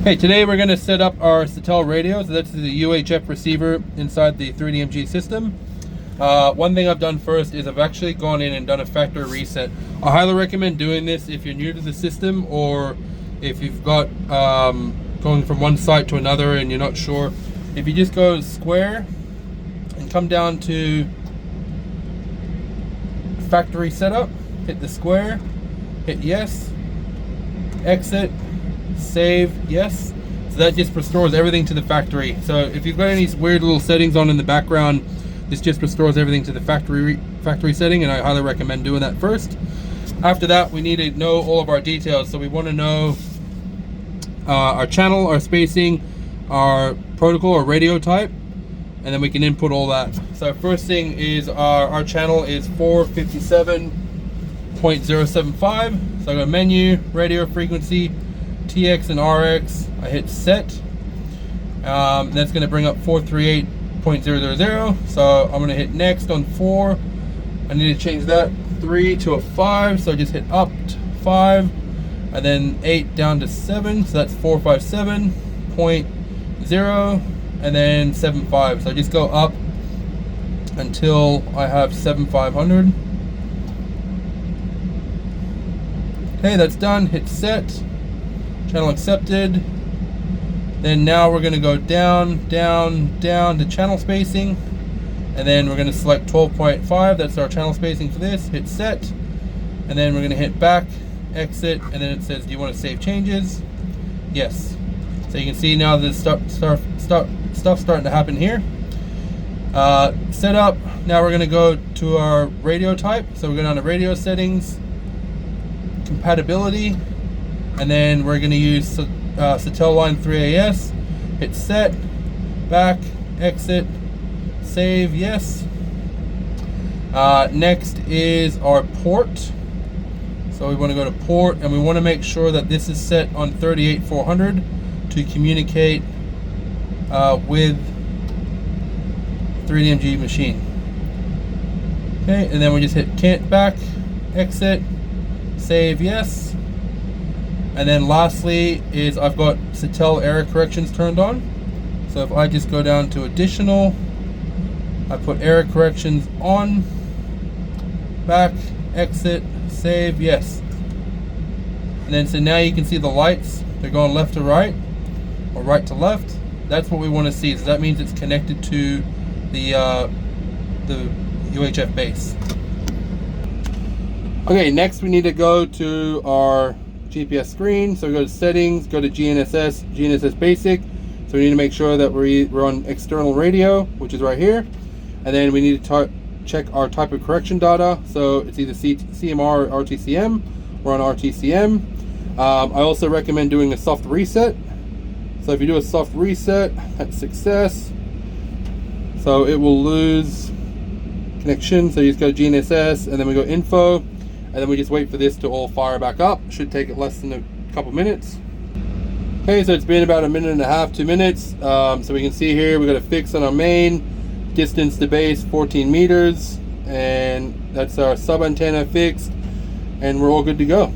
Hey, today we're going to set up our Satel radio. So that's the UHF receiver inside the 3DMG system. One thing I've done first is I've actually gone in and done a factory reset. I highly recommend doing this if you're new to the system, or if you've got going from one site to another and you're not sure. If you just go square and come down to factory setup, hit the square, hit yes, exit, save, yes. So that just restores everything to the factory. So if you've got any weird little settings on in the background, this just restores everything to the factory setting, and I highly recommend doing that first. After that, we need to know all of our details. So we want to know our channel, our spacing, our protocol or radio type, and then we can input all that. So first thing is our channel is 457.075. So I go menu, radio frequency, TX and RX. I hit set. That's going to bring up 438.000. So I'm going to hit next on 4. I need to change that 3 to a 5. So I just hit up to 5, and then 8 down to 7. So that's 457.0, and then 75. So I just go up until I have 7500. Okay, that's done. Hit set. Channel accepted. Then now we're going to go down to channel spacing, and then we're going to select 12.5. That's our channel spacing for this. Hit set, and then we're going to hit back, exit, and then it says, do you want to save changes? Yes. So you can see now the stuff starting to happen here. Setup. Now we're going to go to our radio type. So we're going down to radio settings, compatibility, and then we're going to use Satel line 3AS. Hit set, back, exit, save, yes. Next is our port. So we want to go to port, and we want to make sure that this is set on 38400 to communicate with 3DMG machine. Okay, and then we just hit back, exit, save, yes. And then lastly is I've got Satel error corrections turned on. So if I just go down to additional, I put error corrections on, back, exit, save, yes. And then so now you can see the lights, they're going left to right or right to left. That's what we want to see. So that means it's connected to the UHF base. Okay, next we need to go to our GPS screen. So we go to settings, go to GNSS basic. So we need to make sure that we're on external radio, which is right here. And then we need to check our type of correction data. So it's either CMR or RTCM. We're on RTCM. I also recommend doing a soft reset. So if you do a soft reset, that's success. So it will lose connection. So you just go to GNSS, and then we go info, and then we just wait for this to all fire back up. Should take it less than a couple minutes. Okay, so it's been about a minute and a half, 2 minutes. So we can see here we got a fix on our main, distance to base 14 meters, and that's our sub antenna fixed, and we're all good to go.